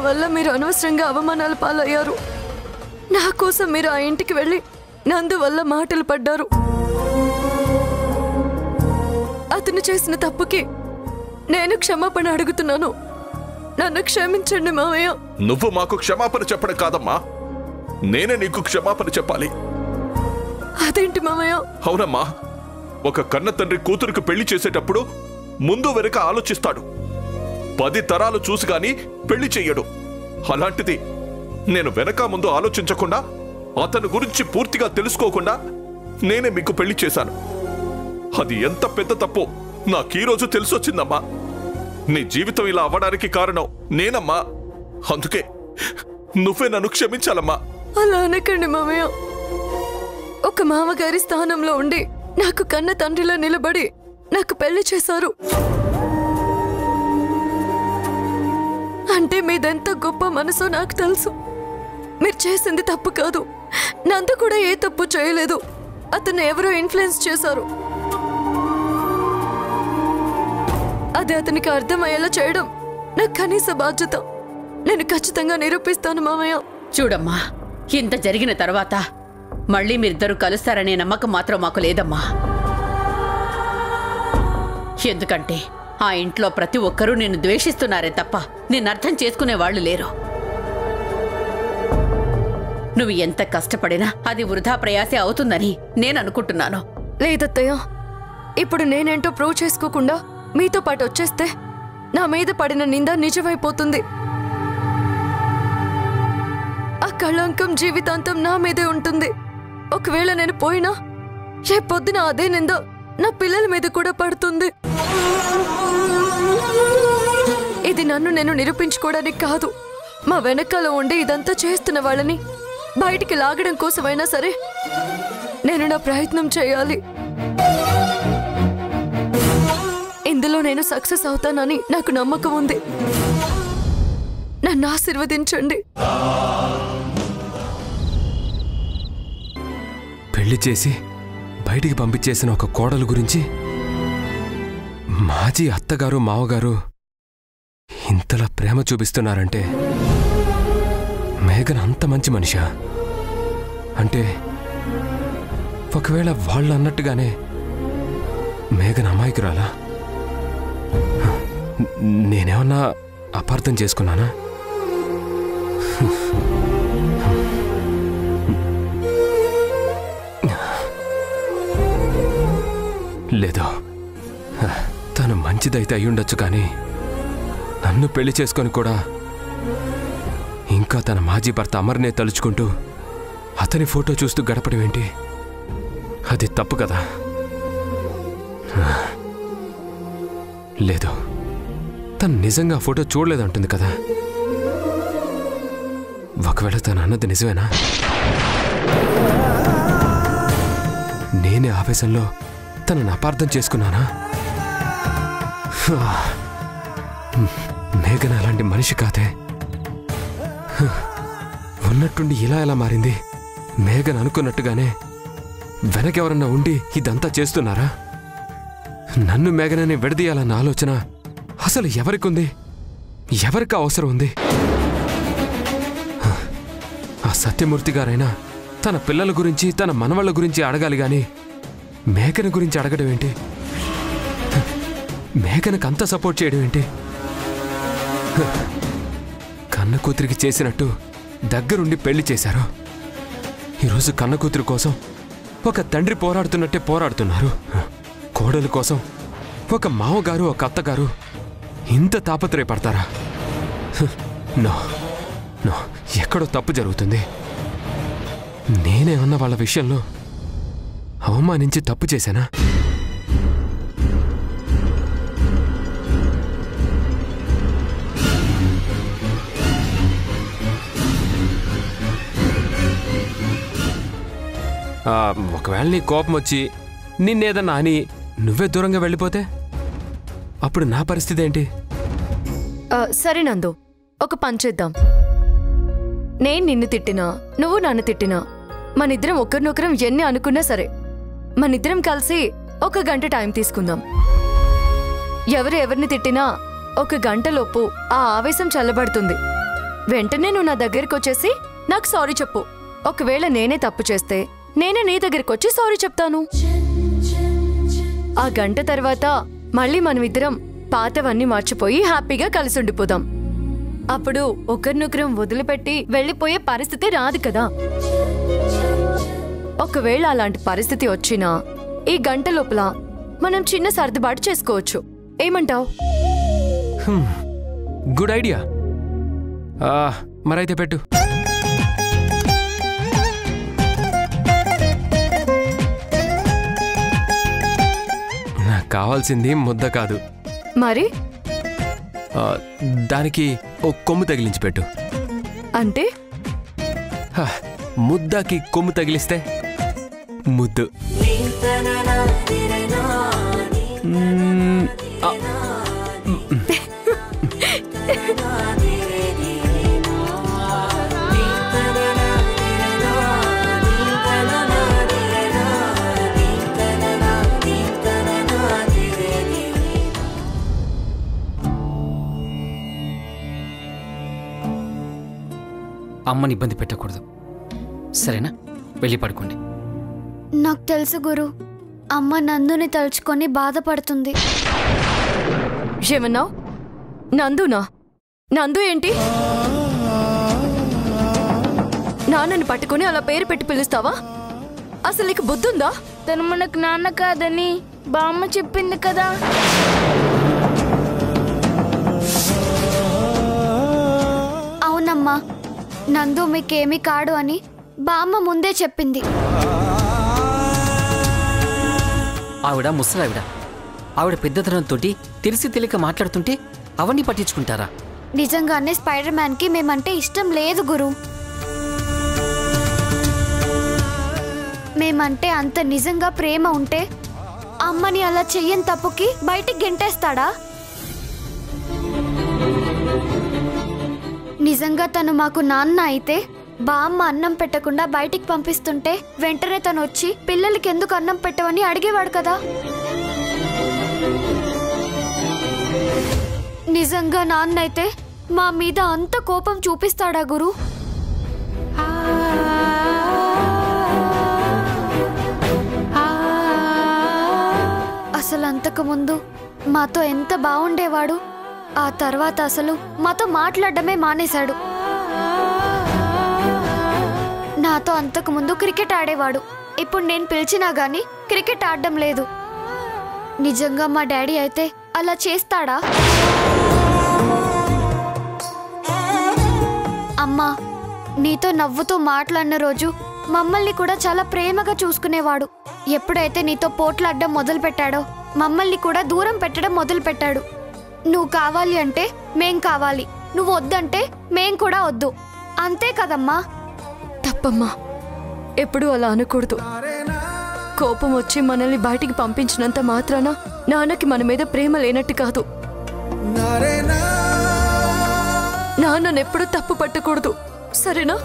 వల్ల మీరు అనవసరంగా అవమానాల పాలయ్యారు. నా కోసం మీరు ఆ ఇంటికి వెళ్ళి నందు వల్ల మాటలు పడ్డారు. అతను చేసిన తప్పుకి నేను క్షమాపణ అడుగుతున్నాను. నన్ను క్షమించండి మావయ్య. నువ్వు మాకు క్షమాపణ చెప్పడం కాదమ్మా, నేనే నీకు క్షమాపణ చెప్పాలి. అదేంటి మావయ్య? అవునమ్మా, ఒక కన్న తండ్రి కూతురికి పెళ్లి చేసేటప్పుడు ముందు వెనుక ఆలోచిస్తాడు. 10 తరాలు చూసి గాని పెళ్లి చెయ్యడు. అలాంటిది నేను వెనక ముందు ఆలోచించకుండా, అతని గురించి పూర్తిగా తెలుసుకోకుండా నేనే మీకు పెళ్లి చేశాను. అది ఎంత పెద్ద తప్పు నాకీరోజు తెలిసొచ్చిందమ్మా. నీ జీవితం ఇలా అవ్వడానికి కారణం నేనమ్మా. అందుకే నువ్వే నన్ను క్షమించాలమ్మా. అలా అనకండి మావయ్య. ఒక మామగారి స్థానంలో ఉండి నాకు కన్న తండ్రిలో నిలబడి నాకు పెళ్లి చేశారు అంటే మీదెంత గొప్ప మనసో నాకు తెలుసు. మీరు చేసింది తప్పు కాదు. నందు కూడా ఏ తప్పు చేయలేదు. అతను ఎవరో ఇన్ఫ్లుయెన్స్ చేశారు. అది అతనికి అర్థమయ్యేలా చేయడం నా కనీస బాధ్యత. నేను ఖచ్చితంగా నిరూపిస్తాను మామయ్య. చూడమ్మా, ఇంత జరిగిన తర్వాత మళ్ళీ మీరిద్దరూ కలుస్తారనే నమ్మకం మాత్రం మాకు లేదమ్మా. ఎందుకంటే ఆ ఇంట్లో ప్రతి ఒక్కరూ నిన్ను ద్వేషిస్తున్నారే తప్ప నిన్ను అర్థం చేసుకునే వాళ్ళు లేరు. నువ్వు ఎంత కష్టపడినా అది వృధా ప్రయాసే అవుతుందని నేను అనుకుంటున్నాను. లేదత్తయ్య, ఇప్పుడు నేనేంటో ప్రూవ్ చేసుకోకుండా మీతో పాటు వచ్చేస్తే నా మీద పడిన నింద నిజమైపోతుంది. ఆ కళంకం జీవితాంతం నా మీదే ఉంటుంది. ఒకవేళ నేను పోయినా రేపొద్దున అదే నింద నా పిల్లల మీద కూడా పడుతుంది. ఇది నన్ను నేను నిరూపించుకోవడానికి కాదు, మా వెనకాల ఉండి ఇదంతా చేస్తున్న వాళ్ళని బయటికి లాగడం కోసమైనా సరే నేను నా ప్రయత్నం చేయాలి. ఇందులో నేను సక్సెస్ అవుతానని నాకు నమ్మకం ఉంది. నన్ను ఆశీర్వదించండి. పెళ్లి చేసి బయటికి పంపించేసిన ఒక కోడలు గురించి మాజీ అత్తగారు మావగారు ఇంతలా ప్రేమ చూపిస్తున్నారంటే మేఘన అంత మంచి మనిషా? అంటే ఒకవేళ వాళ్ళు అన్నట్టుగానే మేఘన అమాయకురాలా? నేనేమన్నా అపార్థం చేసుకున్నానా? లేదో, తను మంచిదైతే అయ్యుండొచ్చు, కానీ నన్ను పెళ్లి చేసుకొని కూడా ఇంకా తన మాజీ భర్త అమర్నే తలుచుకుంటూ అతని ఫోటో చూస్తూ గడపడం ఏంటి? అది తప్పు కదా. లేదు, తను నిజంగా ఫోటో చూడలేదంటుంది కదా. ఒకవేళ తను అన్నది నిజమేనా? నేనే ఆవేశంలో తనను అపార్థం చేసుకున్నానా? మేఘన అలాంటి మనిషి కాదే. ఉన్నట్టుండి ఇలా ఎలా మారింది? మేఘన అనుకున్నట్టుగానే వెనకెవరన్నా ఉండి ఇదంతా చేస్తున్నారా? నన్ను మేఘనని విడదీయాలన్న ఆలోచన అసలు ఎవరికుంది? ఎవరికి అవసరం ఉంది? ఆ సత్యమూర్తి గారైనా తన పిల్లల గురించి తన మనవళ్ళ గురించి అడగాలి గాని మేఘన గురించి అడగడం ఏంటి? మేఘనకు అంత సపోర్ట్ చేయడం ఏంటి? కన్న కూతురికి చేసినట్టు దగ్గరుండి పెళ్లి చేశారు. ఈరోజు కన్న కూతురి కోసం ఒక తండ్రి పోరాడుతున్నట్టే పోరాడుతున్నారు. కోడల కోసం ఒక మామగారు ఒక అత్తగారు ఇంత తాపత్రయపడతారా? నో నో, ఎక్కడో తప్పు జరుగుతుంది. నేనేమన్నా వాళ్ళ విషయంలో అవమానించి తప్పు చేశానా? ఒకవేళ నీ కోపం వచ్చి నిన్నేదన్నా అని నువ్వే దూరంగా వెళ్ళిపోతే అప్పుడు నా పరిస్థితి ఏంటి? సరే నందు, ఒక పని చేద్దాం. నేను నిన్ను తిట్టినా నువ్వు నన్ను తిట్టినా మనిద్దరం ఒకరినొకరం ఎన్ని అనుకున్నా సరే మనిద్దరం కలిసి 1 గంట టైం తీసుకుందాం. ఎవరు ఎవరిని తిట్టినా 1 గంటలోపు ఆ ఆవేశం చల్లబడుతుంది. వెంటనే నువ్వు నా దగ్గరికి వచ్చేసి నాకు సారీ చెప్పు. ఒకవేళ నేనే తప్పు చేస్తే నేనే నీ దగ్గరికి వచ్చి సారీ చెప్తాను. ఆ గంట తర్వాత మళ్ళీ మనమిద్దరం పాతవన్నీ మర్చిపోయి హ్యాపీగా కలిసి ఉండిపోదాం. అప్పుడు ఒకరినొకరం వదిలిపెట్టి వెళ్ళిపోయే పరిస్థితి రాదు కదా. ఒకవేళ అలాంటి పరిస్థితి వచ్చినా ఈ గంట లోపల మనం చిన్న సర్దుబాటు చేసుకోవచ్చు. ఏమంటావ్? Good idea. మరైతే పెట్టు. నాకు కావాల్సింది ముద్ద కాదు. మరి దానికి ఓ కొమ్ము తగిలించి పెట్టు. అంటే ముద్దకి కొమ్ము తగిలిస్తే ముద్దు. అమ్మని ఇబ్బంది పెట్టకూడదు, సరేనా? వెళ్ళి పడుకోండి. నాకు తెలుసు గురు, అమ్మ నందుని తలుచుకొని బాధపడుతుంది. ఏమన్నావు? నందునా? నందు ఏంటి? నాన్నని పట్టుకుని అలా పేరు పెట్టి పిలుస్తావా? అసలు నీకు బుద్ధుందా? తను మనకు నాన్న కాదని బామ్మ చెప్పింది కదా. అవునమ్మా, నందు మీకేమీ కాడు అని బామ్మ ముందే చెప్పింది. ఆవిడ ముసలావిడ. ఆవిడ పెద్దతనంతో తెలిసి తెలియక మాట్లాడుతుంటే అవన్నీ పట్టించుకుంటారా? నిజంగానే స్పైడర్ మ్యాన్ కి మేమంటే ఇష్టం లేదు గురు. మేమంటే అంత నిజంగా ప్రేమ ఉంటే అమ్మని అలా చెయ్యని తప్పుకి బయటికి గెంటేస్తాడా? నిజంగా తను మాకు నాన్న అయితే బామ్మ అన్నం పెట్టకుండా బయటికి పంపిస్తుంటే వెంటనే తను వచ్చి పిల్లలకి ఎందుకు అన్నం పెట్టవని అడిగేవాడు కదా. నిజంగా నాన్న అయితే మా మీద అంత కోపం చూపిస్తాడా గురు? అసలు అంతకు ముందు మాతో ఎంత బాగుండేవాడు, ఆ తర్వాత అసలు మాతో మాట్లాడడమే మానేశాడు. నాతో అంతకు ముందు క్రికెట్ ఆడేవాడు, ఇప్పుడు నేను పిలిచినా గానీ క్రికెట్ ఆడడం లేదు. నిజంగా మా డాడీ అయితే అలా చేస్తాడా? అమ్మా, నీతో నవ్వుతూ మాట్లాడిన రోజు మమ్మల్ని కూడా చాలా ప్రేమగా చూసుకునేవాడు. ఎప్పుడైతే నీతో పోట్లాడడం మొదలు పెట్టాడో మమ్మల్ని కూడా దూరం పెట్టడం మొదలు పెట్టాడు. నువ్వు కావాలి అంటే మేం కావాలి, నువ్వు వద్దంటే మేం కూడా వద్దు, అంతే కదమ్మా? తప్పమ్మా, ఎప్పుడూ అలా అనకూడదు. కోపం వచ్చి మనల్ని బయటికి పంపించినంత మాత్రాన నాన్నకి మన మీద ప్రేమ లేనట్టు కాదు. నాన్ననెప్పుడు తప్పు పట్టకూడదు, సరేనా?